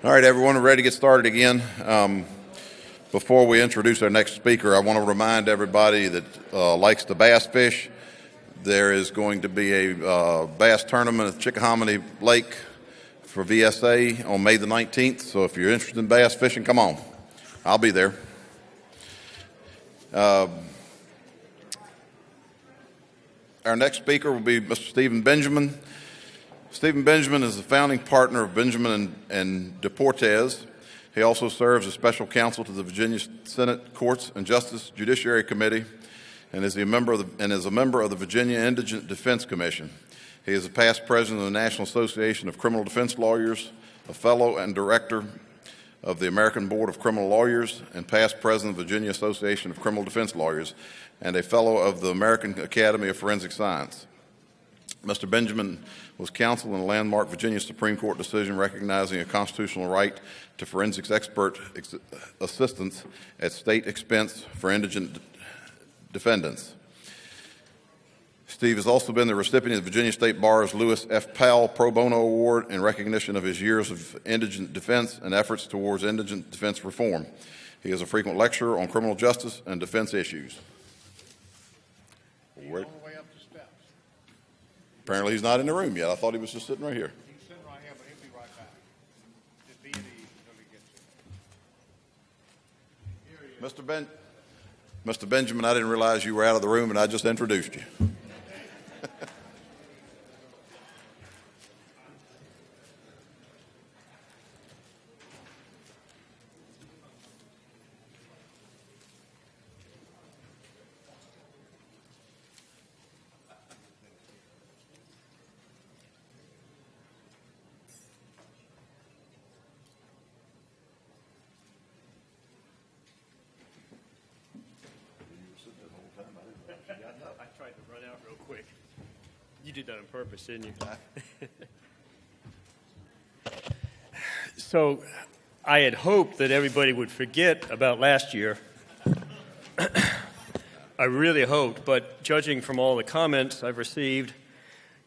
All right, everyone, we're ready to get started again. Before we introduce our next speaker, I want to remind everybody that likes to bass fish. There is going to be a bass tournament at Chickahominy Lake for VSA on May the 19th. So if you're interested in bass fishing, come on. I'll be there. Our next speaker will be Mr. Stephen Benjamin. Stephen Benjamin is the founding partner of Benjamin and Deportes. He also serves as special counsel to the Virginia Senate Courts and Justice Judiciary Committee and is a member of the Virginia Indigent Defense Commission. He is a past president of the National Association of Criminal Defense Lawyers, a fellow and director of the American Board of Criminal Lawyers, and past president of the Virginia Association of Criminal Defense Lawyers, and a fellow of the American Academy of Forensic Science. Mr. Benjamin was counsel in a landmark Virginia Supreme Court decision recognizing a constitutional right to forensics expert assistance at state expense for indigent defendants. Steve has also been the recipient of the Virginia State Bar's Lewis F. Powell Pro Bono Award in recognition of his years of indigent defense and efforts towards indigent defense reform. He is a frequent lecturer on criminal justice and defense issues. Apparently he's not in the room yet. I thought he was just sitting right here. He's sitting right here, but he'll be right back. Just be at ease until he gets here. Mr. Benjamin, I didn't realize you were out of the room, and I just introduced you. I tried to run out real quick. You did that on purpose, didn't you? So I had hoped that everybody would forget about last year. I really hoped, but judging from all the comments I've received,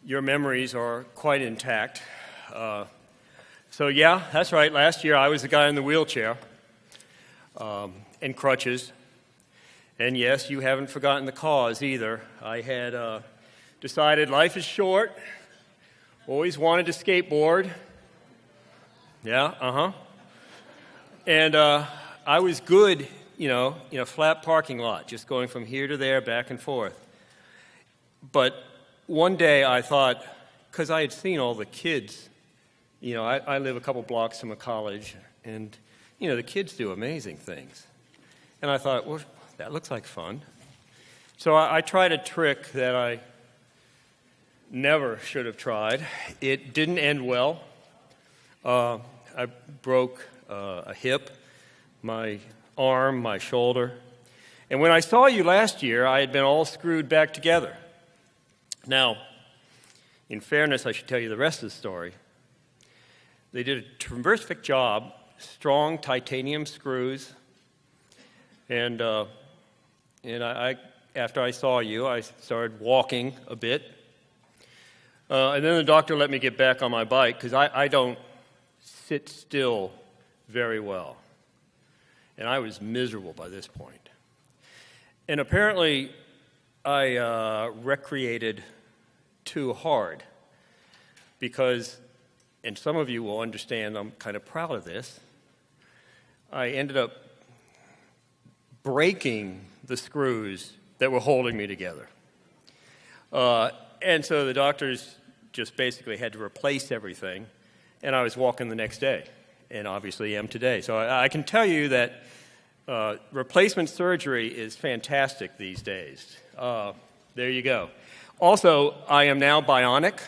your memories are quite intact. So yeah, that's right. Last year I was the guy in the wheelchair and crutches. And yes, you haven't forgotten the cause either. I had decided life is short, always wanted to skateboard. Yeah, And I was good, in a flat parking lot, just going from here to there, back and forth. But one day I thought, because I had seen all the kids, I live a couple blocks from a college, and, the kids do amazing things. And I thought, well, that looks like fun. So I tried a trick that I never should have tried. It didn't end well. I broke a hip, my arm, my shoulder. And when I saw you last year, I had been all screwed back together. Now, in fairness, I should tell you the rest of the story. They did a terrific job, strong titanium screws, and I, after I saw you, I started walking a bit. And then the doctor let me get back on my bike because I don't sit still very well. And I was miserable by this point. And apparently, I recreated too hard because, and some of you will understand I'm kind of proud of this, I ended up breaking the screws that were holding me together. And so the doctors just basically had to replace everything, and I was walking the next day, and obviously am today. So I can tell you that replacement surgery is fantastic these days. There you go. Also, I am now bionic,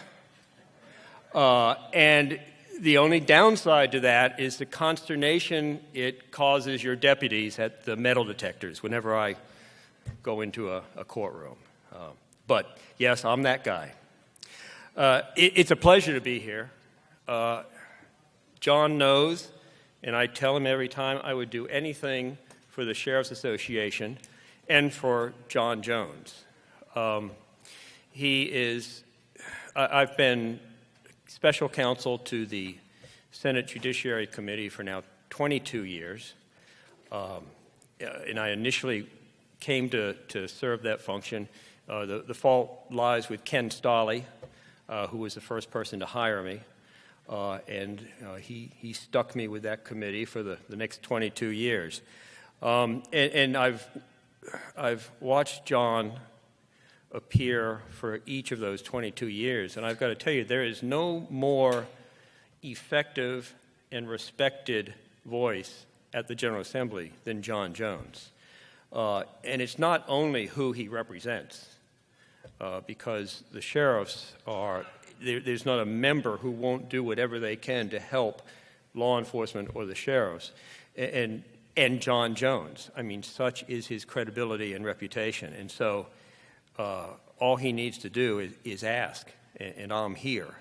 and the only downside to that is the consternation it causes your deputies at the metal detectors whenever I go into a courtroom. But yes, I'm that guy. It's a pleasure to be here. John knows, and I tell him every time I would do anything for the Sheriff's Association and for John Jones. I've been special counsel to the Senate Judiciary Committee for now 22 years. And I initially came to serve that function. The fault lies with Ken Stolley, who was the first person to hire me. And he stuck me with that committee for the next 22 years. And I've watched John appear for each of those 22 years. And I've got to tell you, there is no more effective and respected voice at the General Assembly than John Jones. And it's not only who he represents, because the sheriffs are, there's not a member who won't do whatever they can to help law enforcement or the sheriffs. And John Jones, I mean, such is his credibility and reputation. And so all he needs to do is ask, and I'm here.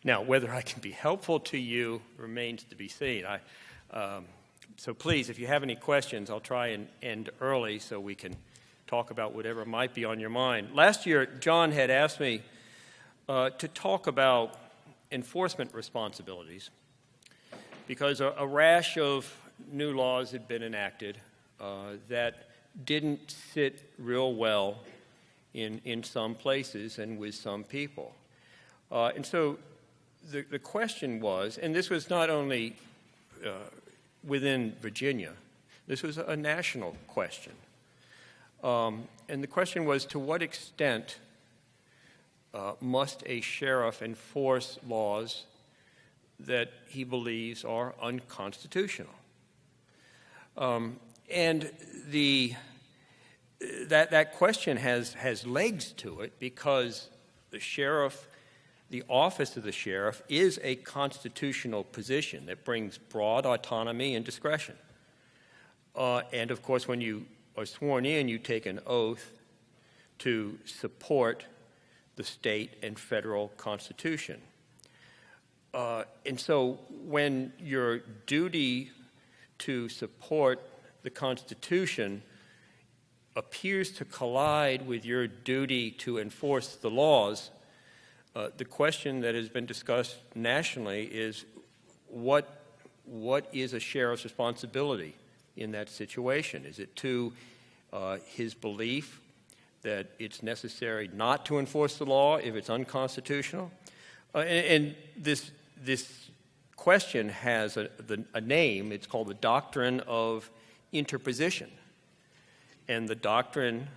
Now, whether I can be helpful to you remains to be seen. So please, if you have any questions, I'll try and end early so we can talk about whatever might be on your mind. Last year, John had asked me to talk about enforcement responsibilities because a rash of new laws had been enacted that didn't sit real well in some places and with some people. And so the question was, and this was not only within Virginia, this was a national question. And the question was, to what extent must a sheriff enforce laws that he believes are unconstitutional? And that question has legs to it because the sheriff, the office of the sheriff, is a constitutional position that brings broad autonomy and discretion. And of course, when you are sworn in, you take an oath to support the state and federal constitution. And so when your duty to support the Constitution appears to collide with your duty to enforce the laws, the question that has been discussed nationally is what is a sheriff's responsibility in that situation? Is it to his belief that it's necessary not to enforce the law if it's unconstitutional? And this question has a name. It's called the doctrine of interposition. And the doctrine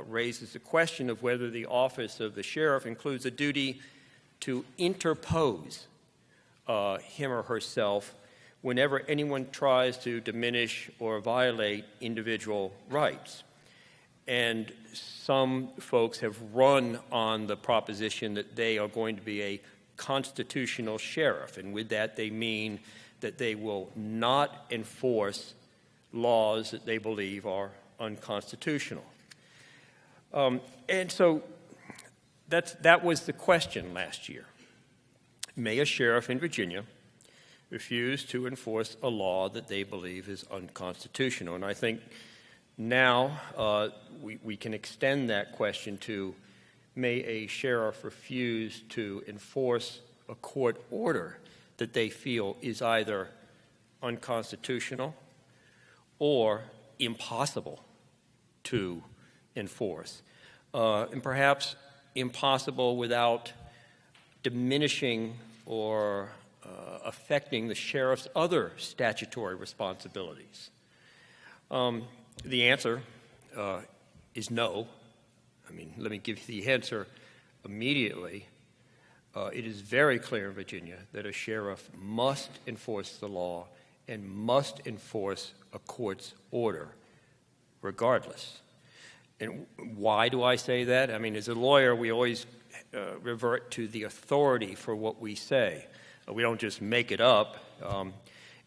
raises the question of whether the office of the sheriff includes a duty to interpose him or herself whenever anyone tries to diminish or violate individual rights. And some folks have run on the proposition that they are going to be a constitutional sheriff, and with that they mean that they will not enforce laws that they believe are unconstitutional. And so that was the question last year. May a sheriff in Virginia refuse to enforce a law that they believe is unconstitutional? And I think now we can extend that question to, may a sheriff refuse to enforce a court order that they feel is either unconstitutional or impossible to enforce, and perhaps impossible without diminishing or affecting the sheriff's other statutory responsibilities? The answer is no. I mean, let me give you the answer immediately. It is very clear in Virginia that a sheriff must enforce the law and must enforce a court's order regardless. And why do I say that? I mean, as a lawyer, we always revert to the authority for what we say. We don't just make it up.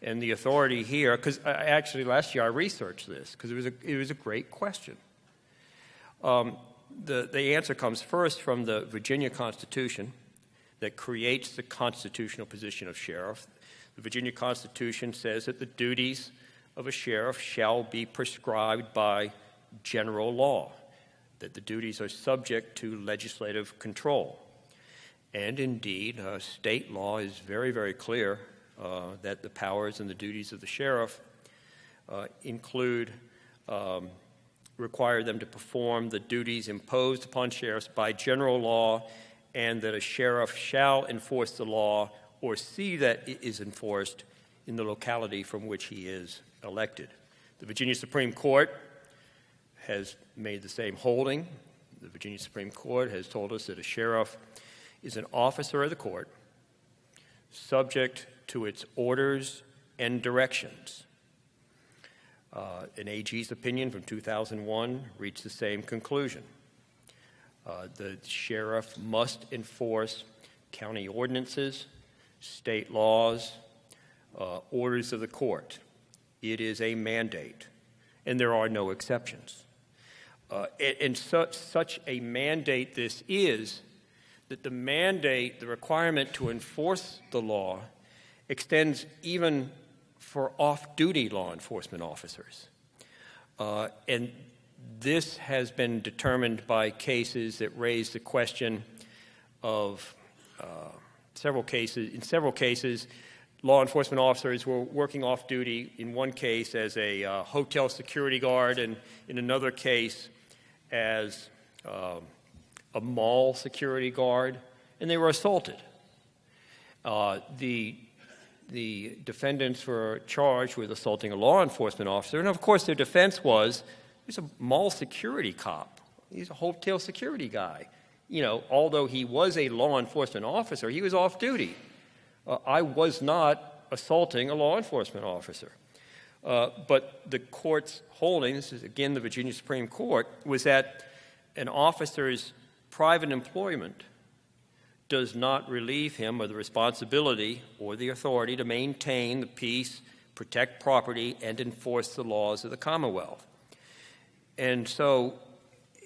And the authority here, because actually last year I researched this because it was a great question. The answer comes first from the Virginia Constitution that creates the constitutional position of sheriff. The Virginia Constitution says that the duties of a sheriff shall be prescribed by general law, that the duties are subject to legislative control. And indeed, state law is very, very clear that the powers and the duties of the sheriff include require them to perform the duties imposed upon sheriffs by general law, and that a sheriff shall enforce the law or see that it is enforced in the locality from which he is elected. The Virginia Supreme Court has made the same holding. The Virginia Supreme Court has told us that a sheriff is an officer of the court subject to its orders and directions. An AG's opinion from 2001 reached the same conclusion. The sheriff must enforce county ordinances, state laws, orders of the court. It is a mandate, and there are no exceptions. And such a mandate this is, that the mandate, the requirement to enforce the law, extends even for off-duty law enforcement officers. And this has been determined by cases that raise the question of several cases. In several cases, law enforcement officers were working off-duty, in one case as a hotel security guard, and in another case as a mall security guard, and they were assaulted. The defendants were charged with assaulting a law enforcement officer, and of course their defense was, he's a mall security cop. He's a hotel security guy. You know, although he was a law enforcement officer, he was off duty. I was not assaulting a law enforcement officer. But the court's holding, this is again the Virginia Supreme Court, was that an officer's private employment does not relieve him of the responsibility or the authority to maintain the peace, protect property, and enforce the laws of the Commonwealth. And so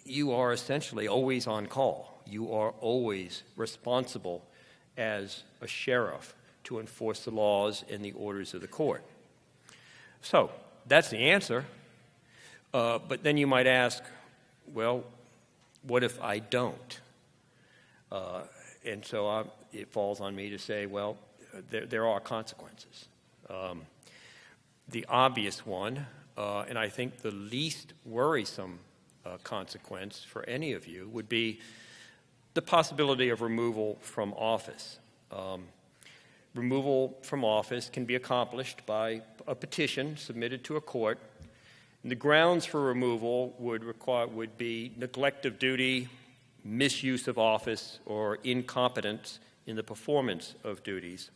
you are essentially always on call. You are always responsible as a sheriff to enforce the laws and the orders of the court. So that's the answer. But then you might ask, well, what if I don't? And so it falls on me to say, well, there are consequences. The obvious one, and I think the least worrisome consequence for any of you, would be the possibility of removal from office. Removal from office can be accomplished by a petition submitted to a court. And the grounds for removal would be neglect of duty, misuse of office, or incompetence in the performance of duties.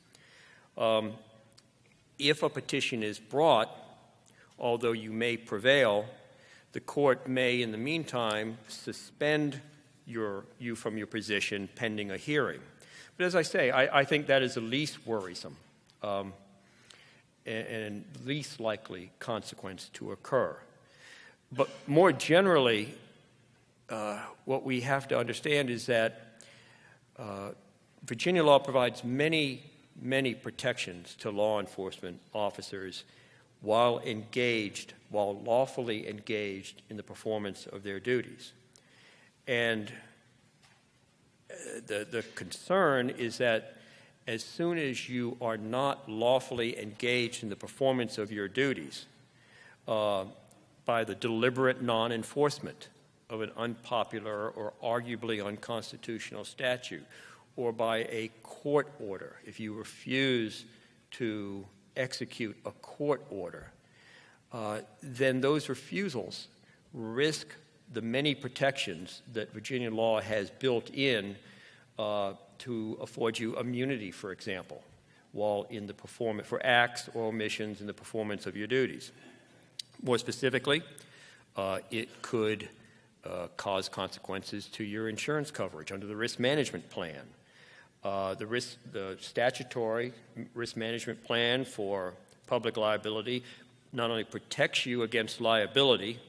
If a petition is brought, although you may prevail, the court may, in the meantime, suspend you from your position pending a hearing. But as I say, I think that is the least worrisome and least likely consequence to occur. But more generally, what we have to understand is that Virginia law provides many, many protections to law enforcement officers while lawfully engaged in the performance of their duties. And the concern is that as soon as you are not lawfully engaged in the performance of your duties by the deliberate non-enforcement of an unpopular or arguably unconstitutional statute, or by a court order, if you refuse to execute a court order, then those refusals risk the many protections that Virginia law has built in to afford you immunity, for example, while in the performance for acts or omissions in the performance of your duties. More specifically, it could cause consequences to your insurance coverage under the risk management plan. The statutory risk management plan for public liability not only protects you against liability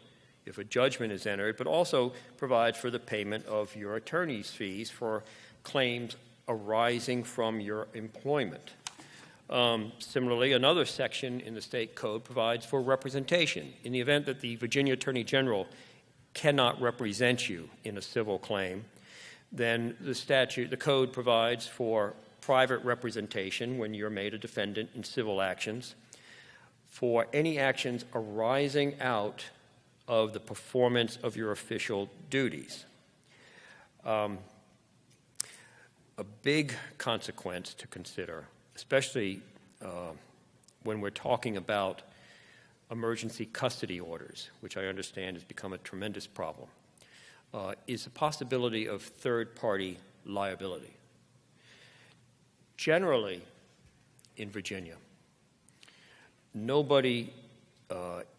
if a judgment is entered, but also provides for the payment of your attorney's fees for claims arising from your employment. Similarly, another section in the state code provides for representation. In the event that the Virginia Attorney General cannot represent you in a civil claim, then the code provides for private representation when you're made a defendant in civil actions for any actions arising out of the performance of your official duties. A big consequence to consider, especially when we're talking about emergency custody orders, which I understand has become a tremendous problem, is the possibility of third-party liability. Generally, in Virginia, nobody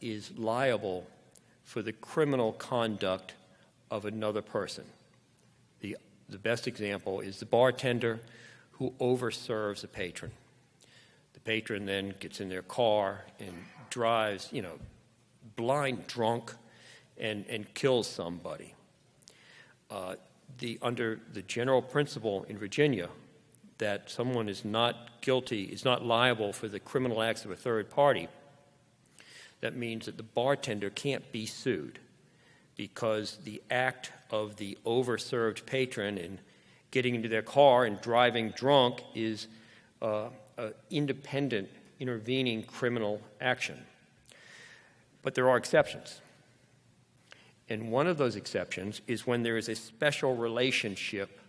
is liable for the criminal conduct of another person. The best example is the bartender who overserves a patron. The patron then gets in their car and drives, blind drunk and kills somebody. Under the general principle in Virginia that someone is not guilty, is not liable for the criminal acts of a third party, that means that the bartender can't be sued because the act of the overserved patron in getting into their car and driving drunk is an independent, intervening criminal action. But there are exceptions. And one of those exceptions is when there is a special relationship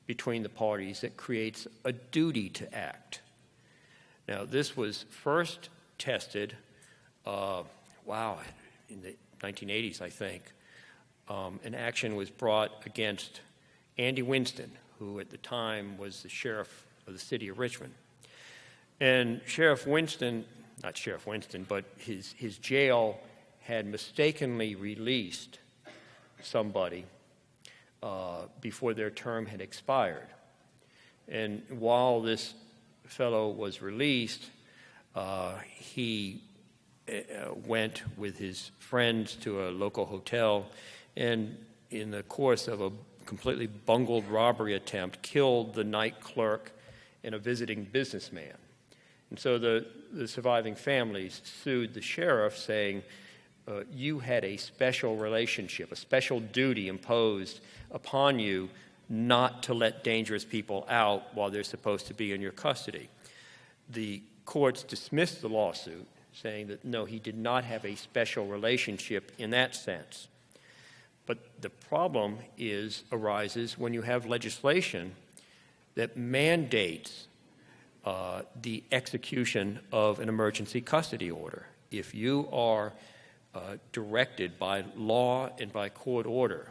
between the parties that creates a duty to act. Now, this was first tested, in the 1980s, I think. An action was brought against Andy Winston, who at the time was the sheriff of the city of Richmond. And Sheriff Winston, not Sheriff Winston, but his jail had mistakenly released somebody before their term had expired. And while this fellow was released, he went with his friends to a local hotel and in the course of a completely bungled robbery attempt, killed the night clerk and a visiting businessman. And so the surviving families sued the sheriff saying, you had a special relationship, a special duty imposed upon you not to let dangerous people out while they're supposed to be in your custody. The courts dismissed the lawsuit, saying that no, he did not have a special relationship in that sense. But the problem arises when you have legislation that mandates the execution of an emergency custody order. If you are directed by law and by court order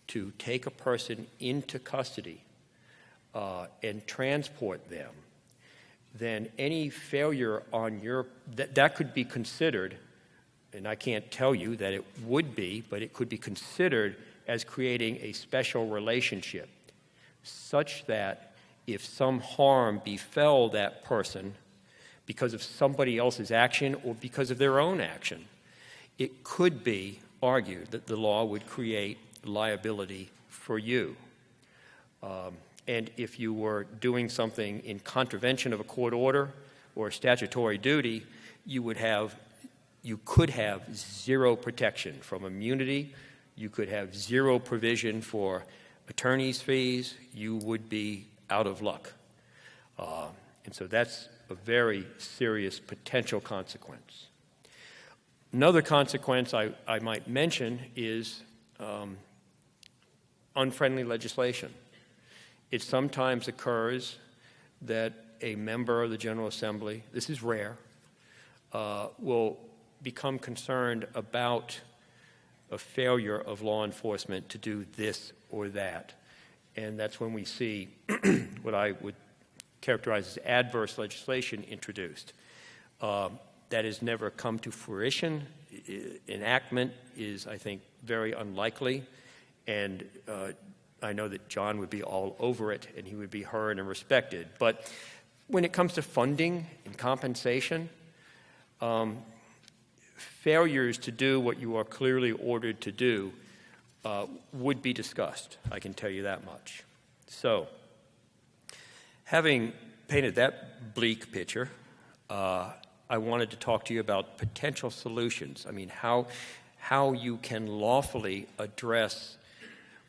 to take a person into custody and transport them, then any failure on that could be considered, and I can't tell you that it would be, but it could be considered as creating a special relationship such that if some harm befell that person because of somebody else's action or because of their own action, it could be argued that the law would create liability for you. And if you were doing something in contravention of a court order or a statutory duty, you could have zero protection from immunity. You could have zero provision for attorney's fees. You would be out of luck. And so that's a very serious potential consequence. Another consequence I might mention is unfriendly legislation. It sometimes occurs that a member of the General Assembly, this is rare, will become concerned about a failure of law enforcement to do this or that. And that's when we see what I would characterize as adverse legislation introduced. That has never come to fruition. Enactment is, I think, very unlikely. And I know that John would be all over it and he would be heard and respected. But when it comes to funding and compensation, failures to do what you are clearly ordered to do would be discussed. I can tell you that much. So, having painted that bleak picture, I wanted to talk to you about potential solutions. I mean, how you can lawfully address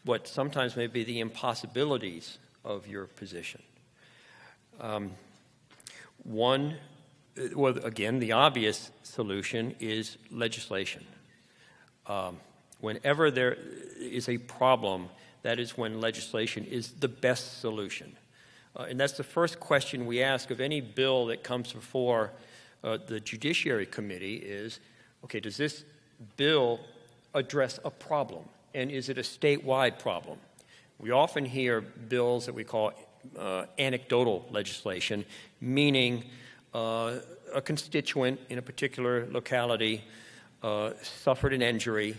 what sometimes may be the impossibilities of your position. One, well, again, the obvious solution is legislation. Whenever there is a problem, that is when legislation is the best solution. And that's the first question we ask of any bill that comes before the Judiciary Committee is, okay, does this bill address a problem? And is it a statewide problem? We often hear bills that we call anecdotal legislation, meaning a constituent in a particular locality suffered an injury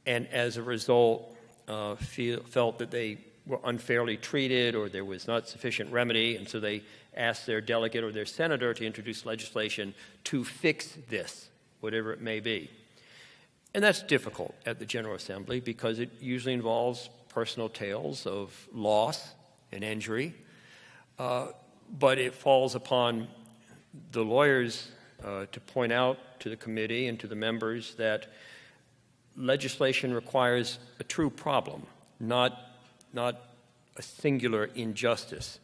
and as a result felt that they were unfairly treated or there was not sufficient remedy, and so they asked their delegate or their senator to introduce legislation to fix this, whatever it may be. And that's difficult at the General Assembly because it usually involves personal tales of loss and injury, but it falls upon the lawyers to point out to the committee and to the members that legislation requires a true problem, not a singular injustice.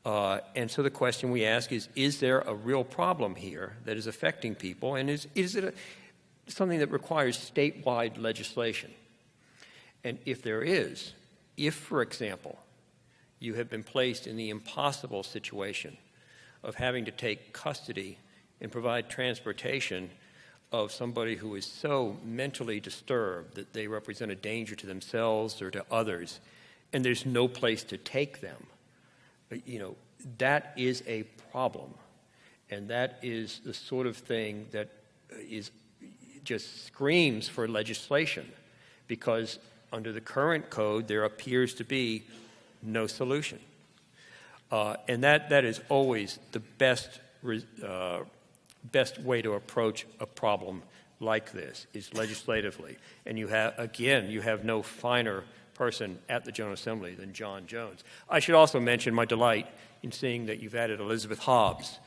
And so the question we ask is there a real problem here that is affecting people, and is it something that requires statewide legislation? And if there is, if, for example, you have been placed in the impossible situation of having to take custody and provide transportation of somebody who is so mentally disturbed that they represent a danger to themselves or to others, and there's no place to take them, that is a problem. And that is the sort of thing that just screams for legislation, because under the current code, there appears to be no solution. And that is always the best way to approach a problem like this, is legislatively. And you have no finer person at the General Assembly than John Jones. I should also mention my delight in seeing that you've added Elizabeth Hobbs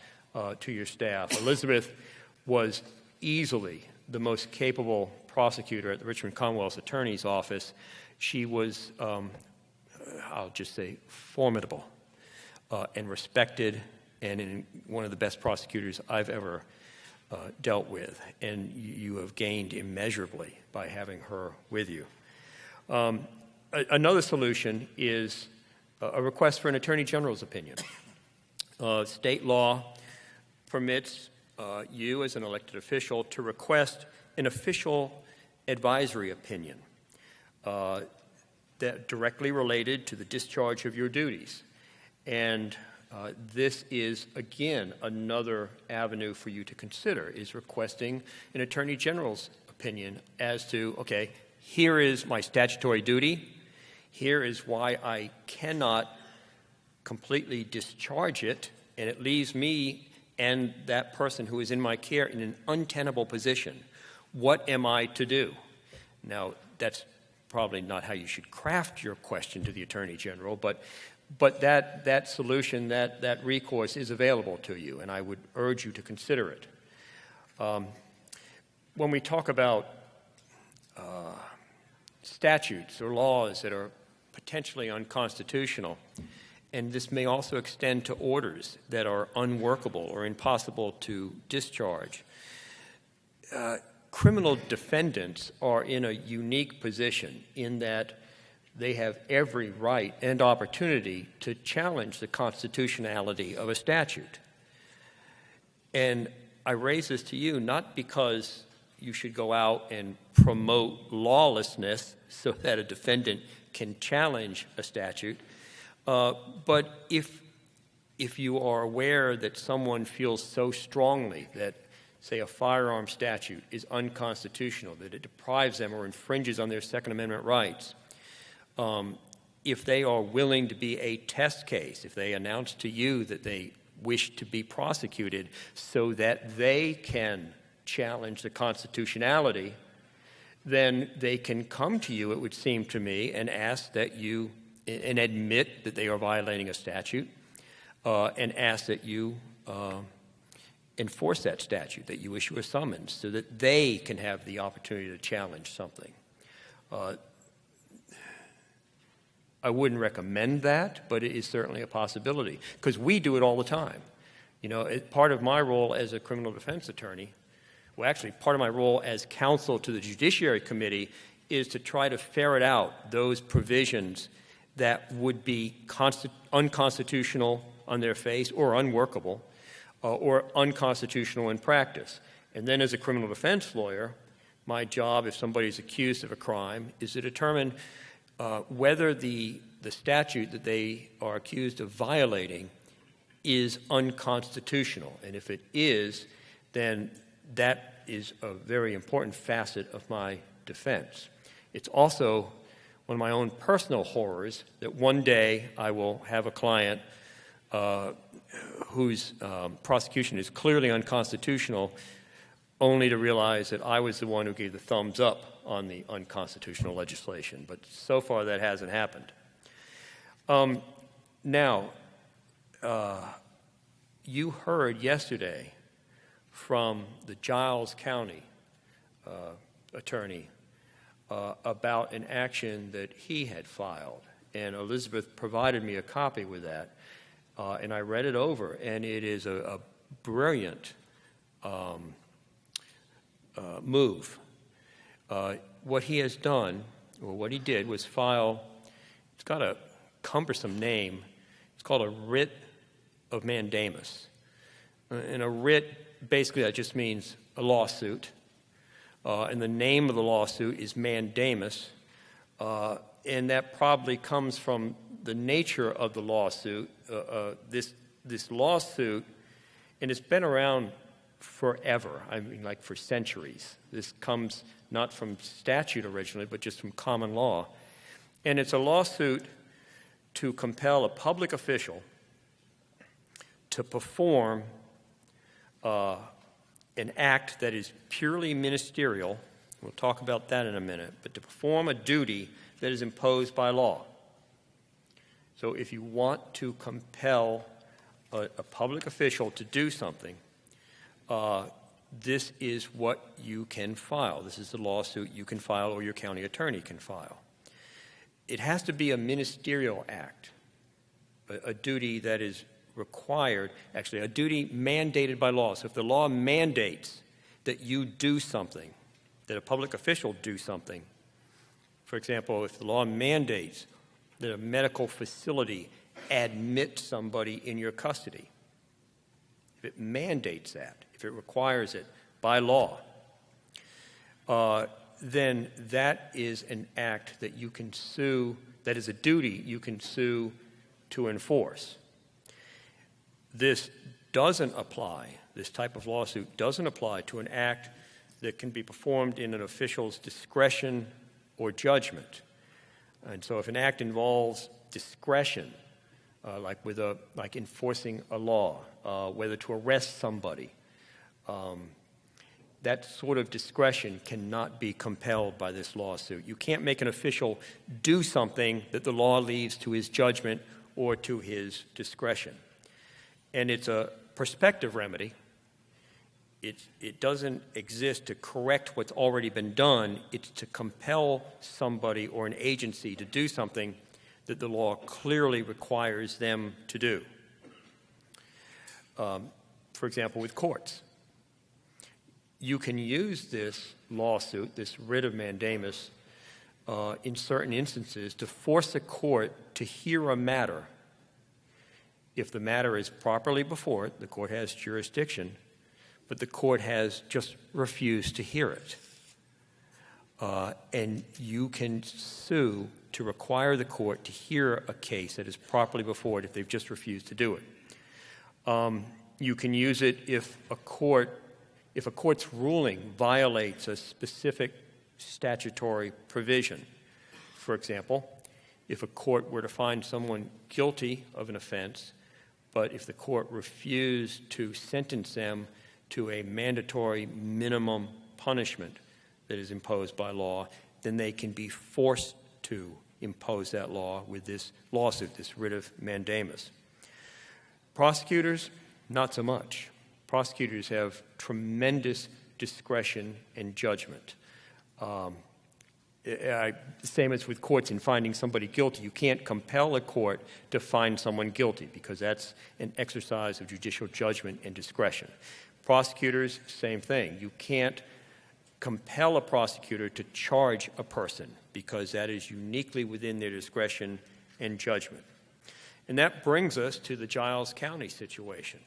to your staff. Elizabeth was easily the most capable prosecutor at the Richmond Commonwealth's Attorney's Office. She was, I'll just say, formidable and respected, and one of the best prosecutors I've ever dealt with. And you have gained immeasurably by having her with you. Another solution is a request for an Attorney General's opinion. State law permits you as an elected official to request an official advisory opinion that directly related to the discharge of your duties. And this is, again, another avenue for you to consider, is requesting an Attorney General's opinion as to, okay, here is my statutory duty, here is why I cannot completely discharge it, and it leaves me and that person who is in my care in an untenable position. What am I to do? Now, that's probably not how you should craft your question to the Attorney General, but that solution, that recourse is available to you, and I would urge you to consider it. When we talk about statutes or laws that are potentially unconstitutional, and this may also extend to orders that are unworkable or impossible to discharge, criminal defendants are in a unique position in that they have every right and opportunity to challenge the constitutionality of a statute. And I raise this to you not because you should go out and promote lawlessness so that a defendant can challenge a statute, but if you are aware that someone feels so strongly that, say, a firearm statute is unconstitutional, that it deprives them or infringes on their Second Amendment rights, if they are willing to be a test case, if they announce to you that they wish to be prosecuted so that they can challenge the constitutionality, then they can come to you, it would seem to me, and ask that you, and admit that they are violating a statute, and ask that you enforce that statute, that you issue a summons so that they can have the opportunity to challenge something. I wouldn't recommend that, but it is certainly a possibility, because we do it all the time. You know, part of my role as a criminal defense attorney, well, actually, part of my role as counsel to the Judiciary Committee is to try to ferret out those provisions that would be unconstitutional on their face or unworkable or unconstitutional in practice. And then as a criminal defense lawyer, my job, if somebody is accused of a crime, is to determine whether the statute that they are accused of violating is unconstitutional. And if it is, then that is a very important facet of my defense. It's also one of my own personal horrors that one day I will have a client whose prosecution is clearly unconstitutional, only to realize that I was the one who gave the thumbs up on the unconstitutional legislation. But so far that hasn't happened. Now, you heard yesterday from the Giles County attorney about an action that he had filed. And Elizabeth provided me a copy with that, and I read it over, and it is a brilliant move. What he has done, or what he did, was file, it's got a cumbersome name, it's called a writ of mandamus. And a writ, basically that just means a lawsuit, and the name of the lawsuit is mandamus, and that probably comes from the nature of the lawsuit. This lawsuit, and it's been around forever, I mean like for centuries. This comes not from statute originally, but just from common law. And it's a lawsuit to compel a public official to perform an act that is purely ministerial. We'll talk about that in a minute, but to perform a duty that is imposed by law. So if you want to compel a public official to do something, this is what you can file. This is the lawsuit you can file or your county attorney can file. It has to be a ministerial act, a duty that is required, actually a duty mandated by law. So if the law mandates that you do something, that a public official do something, for example, if the law mandates that a medical facility admit somebody in your custody, if it mandates that, if it requires it by law, then that is an act that you can sue, that is a duty you can sue to enforce. This doesn't apply, this type of lawsuit doesn't apply to an act that can be performed in an official's discretion or judgment. And so if an act involves discretion, like enforcing a law, whether to arrest somebody, that sort of discretion cannot be compelled by this lawsuit. You can't make an official do something that the law leaves to his judgment or to his discretion. And it's a prospective remedy. It doesn't exist to correct what's already been done. It's to compel somebody or an agency to do something that the law clearly requires them to do. For example, with courts. You can use this lawsuit, this writ of mandamus, in certain instances to force a court to hear a matter. If the matter is properly before it, the court has jurisdiction, but the court has just refused to hear it. And you can sue to require the court to hear a case that is properly before it if they've just refused to do it. You can use it if a court's ruling violates a specific statutory provision. For example, if a court were to find someone guilty of an offense, but if the court refused to sentence them to a mandatory minimum punishment that is imposed by law, then they can be forced to impose that law with this lawsuit, this writ of mandamus. Prosecutors, not so much. Prosecutors have tremendous discretion and judgment. same as with courts in finding somebody guilty. You can't compel a court to find someone guilty because that's an exercise of judicial judgment and discretion. Prosecutors, same thing. You can't compel a prosecutor to charge a person because that is uniquely within their discretion and judgment. And that brings us to the Giles County situation.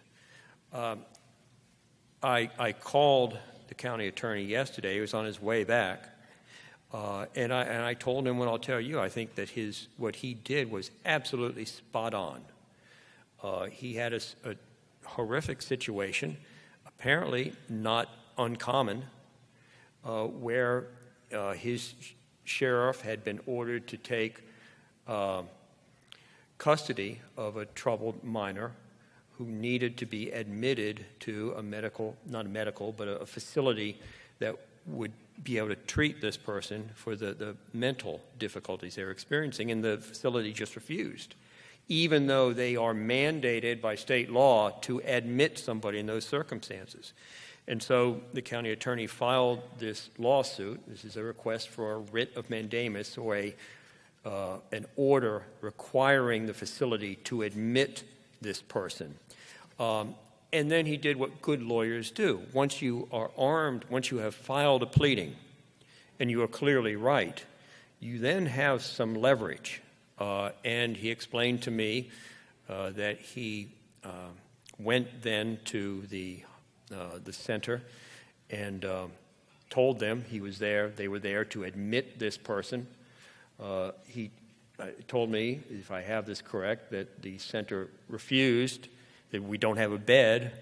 I called the county attorney yesterday. He was on his way back. And I told him what I'll tell you. I think that what he did was absolutely spot on. He had a horrific situation, apparently not uncommon, where his sheriff had been ordered to take custody of a troubled minor who needed to be admitted to a facility that would be able to treat this person for the mental difficulties they're experiencing, and the facility just refused, even though they are mandated by state law to admit somebody in those circumstances. And so the county attorney filed this lawsuit. This is a request for a writ of mandamus, or an order requiring the facility to admit this person. And then he did what good lawyers do. Once you are armed, once you have filed a pleading, and you are clearly right, you then have some leverage. And he explained to me that he went then to the center and told them he was there. They were there to admit this person. He told me, if I have this correct, that the center refused, that we don't have a bed.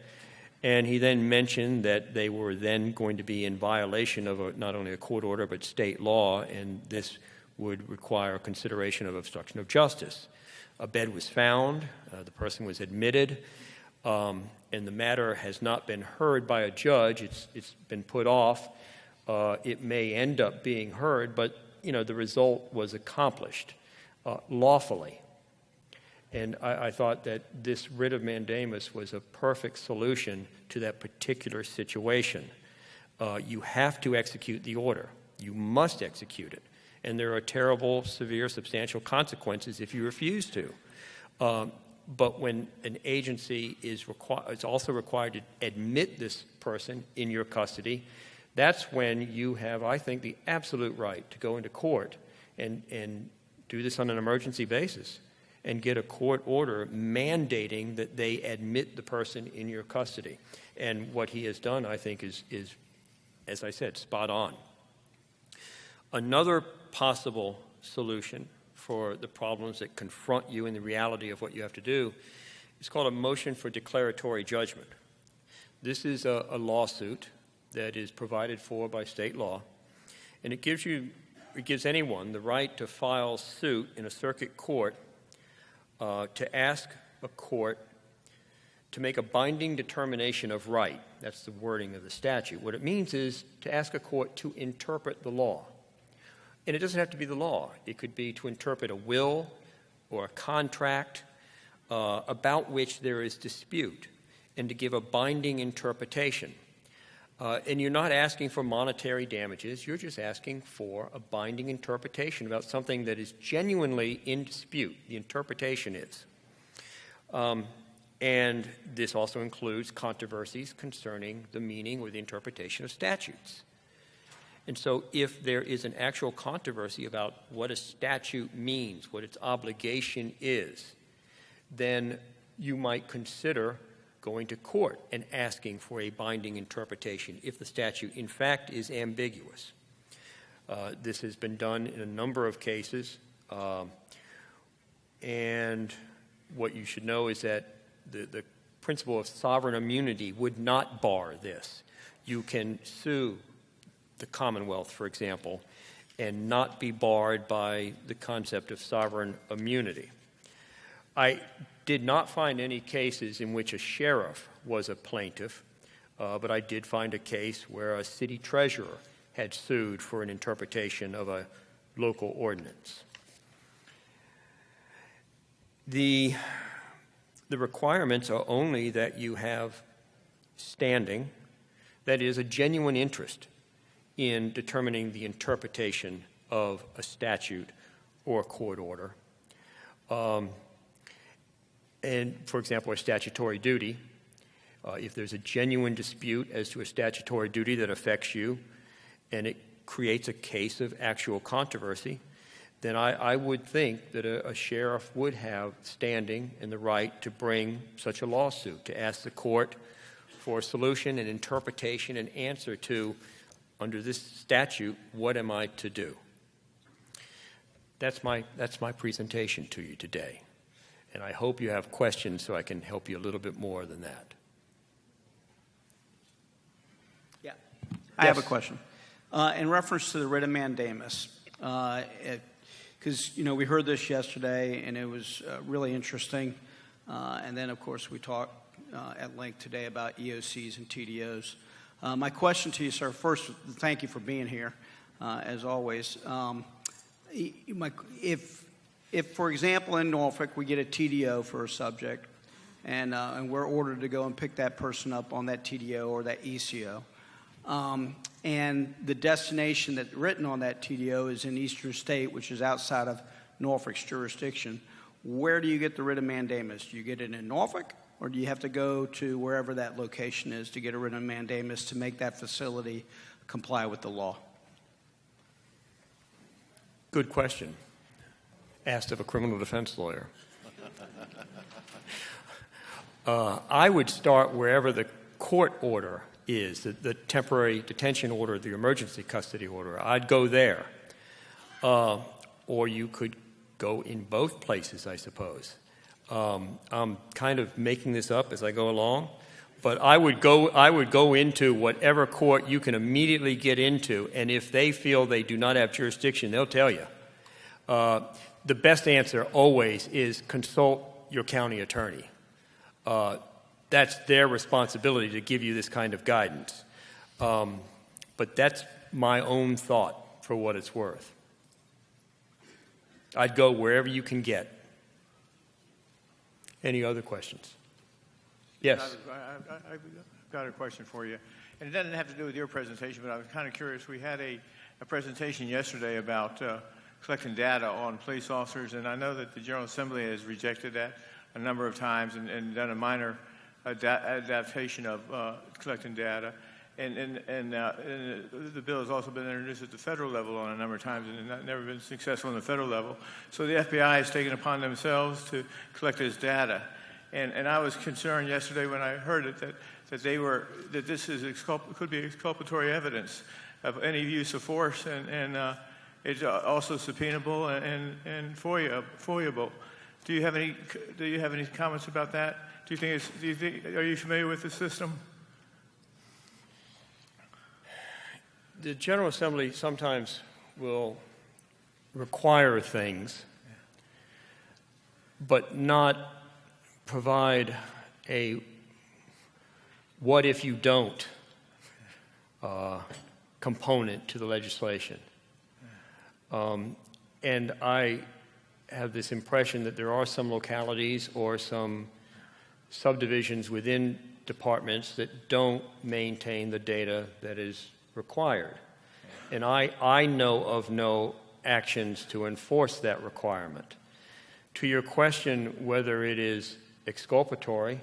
And he then mentioned that they were then going to be in violation of not only a court order but state law, and this would require consideration of obstruction of justice. A bed was found, the person was admitted, and the matter has not been heard by a judge. It's been put off. It may end up being heard, but the result was accomplished lawfully. And I thought that this writ of mandamus was a perfect solution to that particular situation. You have to execute the order. You must execute it. And there are terrible, severe, substantial consequences if you refuse to. But when an agency is also required to admit this person in your custody, that's when you have, I think, the absolute right to go into court and do this on an emergency basis and get a court order mandating that they admit the person in your custody. And what he has done, I think, is, as I said, spot on. Another possible solution for the problems that confront you in the reality of what you have to do is called a motion for declaratory judgment. This is a lawsuit that is provided for by state law, and it gives anyone the right to file suit in a circuit court to ask a court to make a binding determination of right. That's the wording of the statute. What it means is to ask a court to interpret the law. And it doesn't have to be the law. It could be to interpret a will or a contract about which there is dispute, and to give a binding interpretation. And you're not asking for monetary damages. You're just asking for a binding interpretation about something that is genuinely in dispute. The interpretation is. And this also includes controversies concerning the meaning or the interpretation of statutes. And so if there is an actual controversy about what a statute means, what its obligation is, then you might consider going to court and asking for a binding interpretation if the statute, in fact, is ambiguous. This has been done in a number of cases, and what you should know is that the principle of sovereign immunity would not bar this. You can sue the Commonwealth, for example, and not be barred by the concept of sovereign immunity. I did not find any cases in which a sheriff was a plaintiff, but I did find a case where a city treasurer had sued for an interpretation of a local ordinance. The requirements are only that you have standing, that is, a genuine interest in determining the interpretation of a statute or a court order. And, for example, a statutory duty. If there's a genuine dispute as to a statutory duty that affects you and it creates a case of actual controversy, then I would think that a sheriff would have standing and the right to bring such a lawsuit, to ask the court for a solution and interpretation and answer to, under this statute, what am I to do? That's my presentation to you today. And I hope you have questions so I can help you a little bit more than that. Yeah. I have a question. In reference to the writ of mandamus, because, we heard this yesterday, and it was really interesting. And then, of course, we talked at length today about EOCs and TDOs. My question to you, sir, first, thank you for being here, as always. If, for example, in Norfolk, we get a TDO for a subject, and we're ordered to go and pick that person up on that TDO or that ECO, and the destination that's written on that TDO is in Eastern State, which is outside of Norfolk's jurisdiction, where do you get the writ of mandamus? Do you get it in Norfolk, or do you have to go to wherever that location is to get a writ of mandamus to make that facility comply with the law? Good question. Asked of a criminal defense lawyer. I would start wherever the court order is, the temporary detention order, the emergency custody order. I'd go there. Or you could go in both places, I suppose. I'm kind of making this up as I go along, but I would go into whatever court you can immediately get into, and if they feel they do not have jurisdiction, they'll tell you. The best answer always is consult your county attorney. That's their responsibility to give you this kind of guidance. But that's my own thought for what it's worth. I'd go wherever you can get. Any other questions? Yes. I've got a question for you. And it doesn't have to do with your presentation, but I was kind of curious. We had a presentation yesterday about collecting data on police officers, and I know that the General Assembly has rejected that a number of times and done a minor adaptation of collecting data. And the bill has also been introduced at the federal level on a number of times and never been successful on the federal level. So the FBI has taken upon themselves to collect this data. And I was concerned yesterday when I heard it that this is could be exculpatory evidence of any use of force, and it's also subpoenable and FOIAble. Do you have any comments about that? Are you familiar with the system? The General Assembly sometimes will require things, but not provide a what if you don't component to the legislation. And I have this impression that there are some localities or some subdivisions within departments that don't maintain the data that is required. And I know of no actions to enforce that requirement. To your question whether it is exculpatory,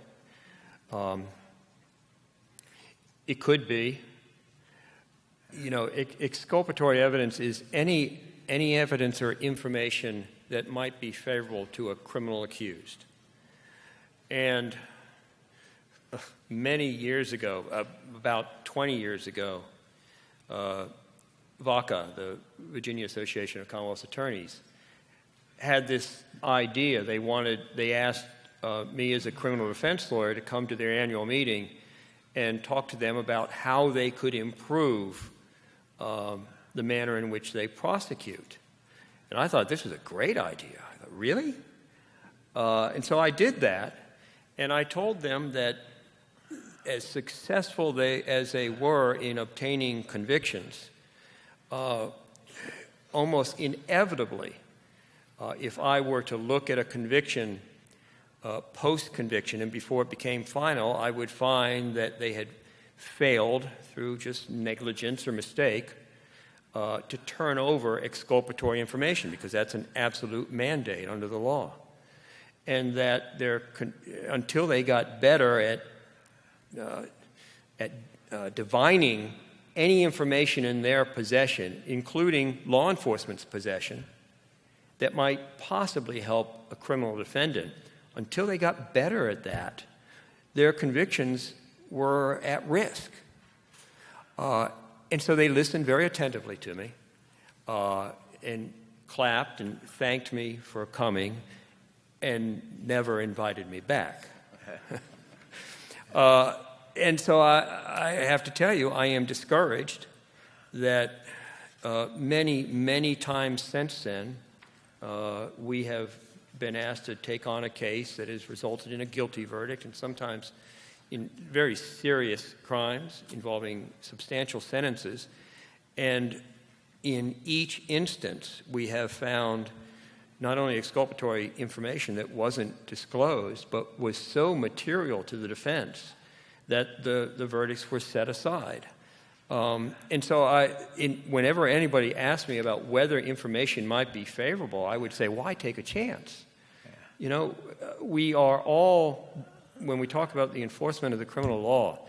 it could be. Exculpatory evidence is any evidence or information that might be favorable to a criminal accused. And many years ago, about 20 years ago, VACA, the Virginia Association of Commonwealth Attorneys, had this idea. They asked me as a criminal defense lawyer to come to their annual meeting and talk to them about how they could improve the manner in which they prosecute. And I thought this was a great idea. I thought, really? And so I did that, and I told them that as successful as they were in obtaining convictions, almost inevitably, if I were to look at a conviction post-conviction and before it became final, I would find that they had failed through just negligence or mistake to turn over exculpatory information, because that's an absolute mandate under the law. And that until they got better at divining any information in their possession, including law enforcement's possession, that might possibly help a criminal defendant, until they got better at that, their convictions were at risk. And so they listened very attentively to me and clapped and thanked me for coming and never invited me back. And so I have to tell you, I am discouraged that many, many times since then, we have been asked to take on a case that has resulted in a guilty verdict, and sometimes in very serious crimes involving substantial sentences. And in each instance, we have found not only exculpatory information that wasn't disclosed, but was so material to the defense that the verdicts were set aside. And so whenever anybody asks me about whether information might be favorable, I would say, why take a chance? You know, we are all, when we talk about the enforcement of the criminal law,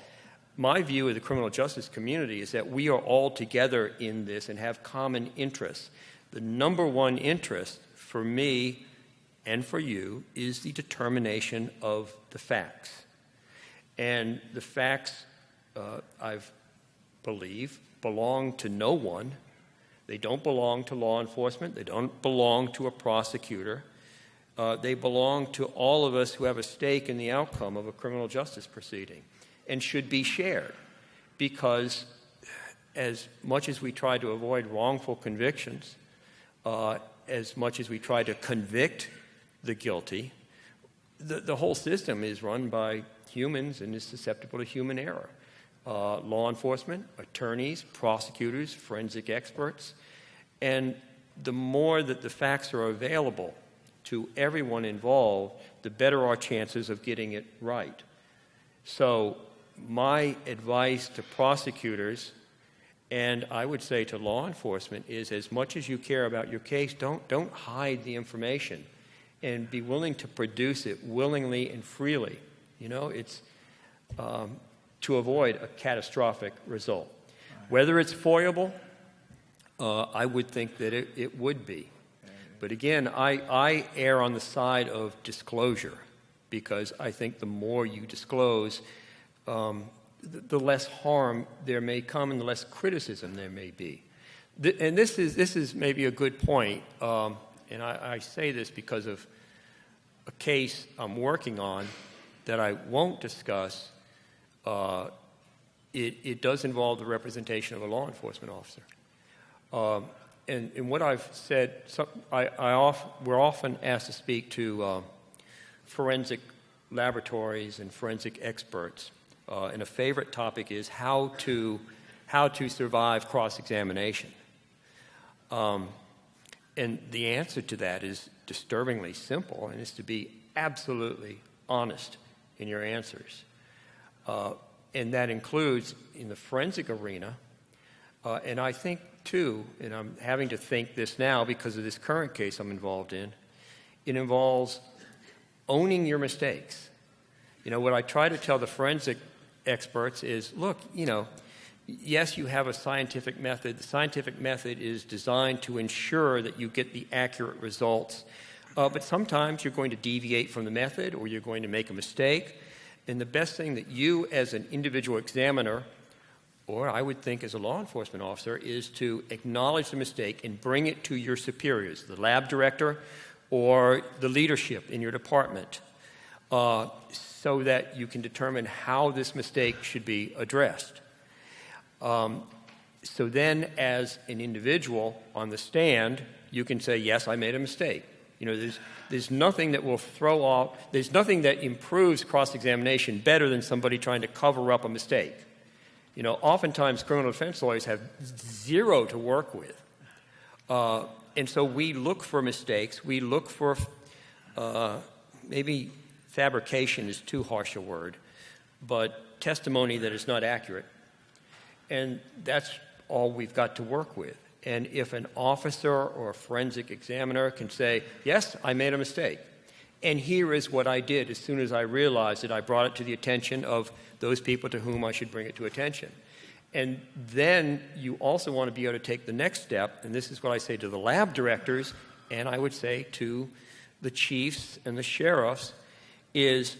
my view of the criminal justice community is that we are all together in this and have common interests. The number one interest for me and for you is the determination of the facts. And the facts, I believe, belong to no one. They don't belong to law enforcement. They don't belong to a prosecutor. They belong to all of us who have a stake in the outcome of a criminal justice proceeding, and should be shared, because as much as we try to avoid wrongful convictions, as much as we try to convict the guilty, the whole system is run by humans and is susceptible to human error. Law enforcement, attorneys, prosecutors, forensic experts, and the more that the facts are available to everyone involved, the better our chances of getting it right. So my advice to prosecutors, and I would say to law enforcement, is as much as you care about your case, don't hide the information, and be willing to produce it willingly and freely. You know, it's to avoid a catastrophic result. Whether it's foiable, I would think that it would be. But again, I err on the side of disclosure, because I think the more you disclose, the less harm there may come and the less criticism there may be. And this is maybe a good point, and I say this because of a case I'm working on that I won't discuss. It does involve the representation of a law enforcement officer. And what I've said, we're often asked to speak to forensic laboratories and forensic experts. And a favorite topic is how to survive cross-examination. And the answer to that is disturbingly simple, and is to be absolutely honest in your answers. And that includes in the forensic arena, and I think too, and I'm having to think this now because of this current case I'm involved in, it involves owning your mistakes. You know, what I try to tell the forensic experts is, look, you know, yes, you have a scientific method. The scientific method is designed to ensure that you get the accurate results. But sometimes you're going to deviate from the method, or you're going to make a mistake. And the best thing that you as an individual examiner, or I would think as a law enforcement officer, is to acknowledge the mistake and bring it to your superiors, the lab director or the leadership in your department, so that you can determine how this mistake should be addressed. So then, as an individual on the stand, you can say, yes, I made a mistake. You know, there's nothing that will throw off, there's nothing that improves cross-examination better than somebody trying to cover up a mistake. You know, oftentimes criminal defense lawyers have zero to work with. And so we look for mistakes. We look for, maybe fabrication is too harsh a word, but testimony that is not accurate. And that's all we've got to work with. And if an officer or a forensic examiner can say, yes, I made a mistake, and here is what I did as soon as I realized it, I brought it to the attention of those people to whom I should bring it to attention. And then you also want to be able to take the next step, and this is what I say to the lab directors, and I would say to the chiefs and the sheriffs, is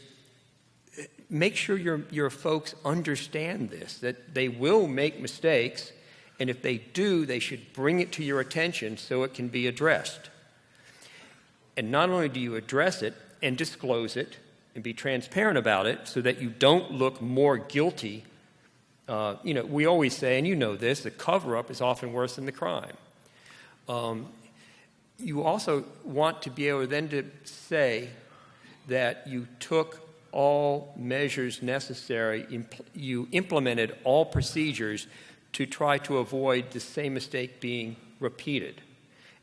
make sure your folks understand this, that they will make mistakes, and if they do, they should bring it to your attention so it can be addressed. And not only do you address it and disclose it and be transparent about it so that you don't look more guilty. We always say, and you know this, the cover-up is often worse than the crime. You also want to be able then to say that you took all measures necessary, you implemented all procedures to try to avoid the same mistake being repeated.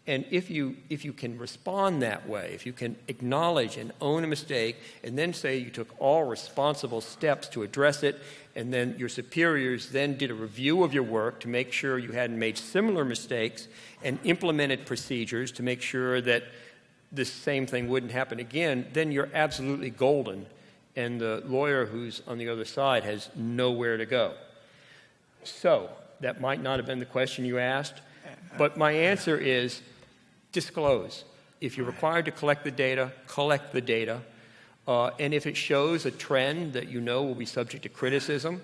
And if you can respond that way, if you can acknowledge and own a mistake and then say you took all responsible steps to address it, and then your superiors then did a review of your work to make sure you hadn't made similar mistakes and implemented procedures to make sure that this same thing wouldn't happen again, then you're absolutely golden, and the lawyer who's on the other side has nowhere to go. So that might not have been the question you asked, but my answer is disclose. If you're required to collect the data, collect the data. And if it shows a trend that you know will be subject to criticism,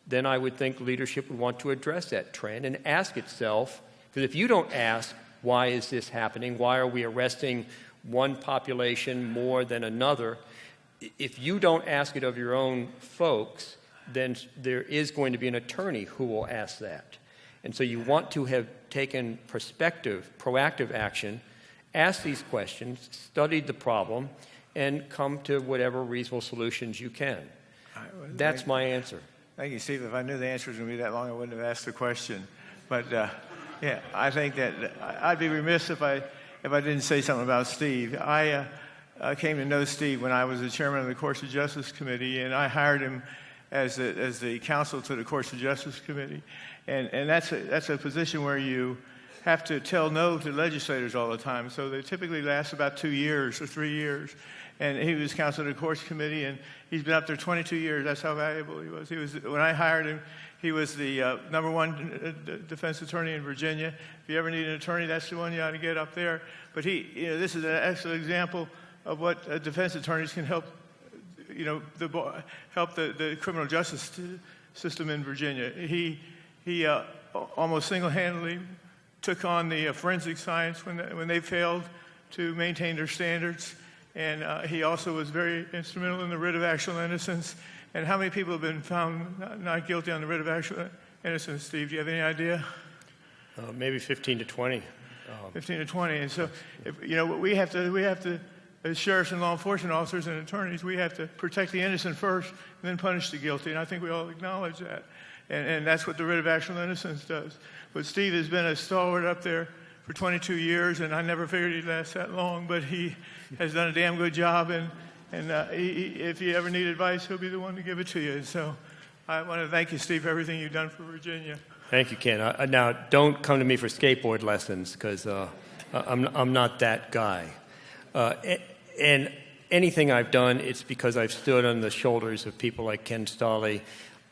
then I would think leadership would want to address that trend and ask itself, because if you don't ask, why is this happening? Why are we arresting one population more than another? If you don't ask it of your own folks, then there is going to be an attorney who will ask that. And so you want to have taken proactive action, asked these questions, studied the problem, and come to whatever reasonable solutions you can. That's my answer. Thank you, Steve. If I knew the answer was going to be that long, I wouldn't have asked the question. But yeah, I think that I'd be remiss if I didn't say something about Steve. I came to know Steve when I was the chairman of the Courts of Justice Committee, and I hired him as the counsel to the Courts of Justice Committee. And that's a position where you have to tell no to legislators all the time. So they typically last about 2 years or 3 years. And he was counsel to the Courts Committee, and he's been up there 22 years. That's how valuable he was. When I hired him, he was the #1 defense attorney in Virginia. If you ever need an attorney, that's the one you ought to get up there. But this is an excellent example of what defense attorneys can help. Help the criminal justice system in Virginia. He almost single-handedly took on the forensic science when they failed to maintain their standards, and he also was very instrumental in the writ of actual innocence. And how many people have been found not guilty on the writ of actual innocence, Steve? Do you have any idea? Maybe 15 to 20. 15 to 20. And so, we have to. As sheriffs and law enforcement officers and attorneys, we have to protect the innocent first and then punish the guilty. And I think we all acknowledge that. And that's what the writ of actual innocence does. But Steve has been a stalwart up there for 22 years, and I never figured he'd last that long. But he has done a damn good job. And if you ever need advice, he'll be the one to give it to you. And so I want to thank you, Steve, for everything you've done for Virginia. Thank you, Ken. Now, don't come to me for skateboard lessons, because I'm not that guy. And anything I've done, it's because I've stood on the shoulders of people like Ken Stolley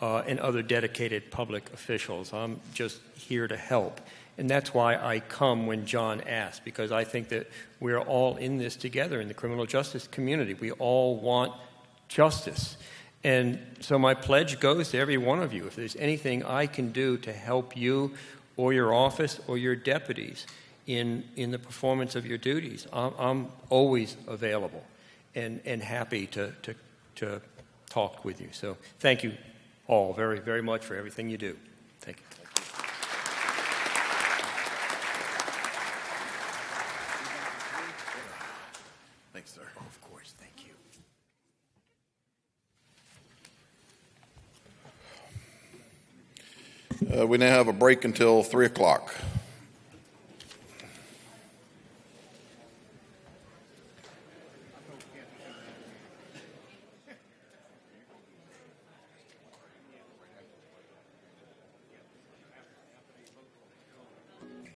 and other dedicated public officials. I'm just here to help. And that's why I come when John asks, because I think that we're all in this together in the criminal justice community. We all want justice. And so my pledge goes to every one of you. If there's anything I can do to help you or your office or your deputies in the performance of your duties, I'm always available and happy to talk with you. So thank you all very, very much for everything you do. Thank you. Thanks, sir. Oh, of course, thank you. We now have a break until 3 o'clock.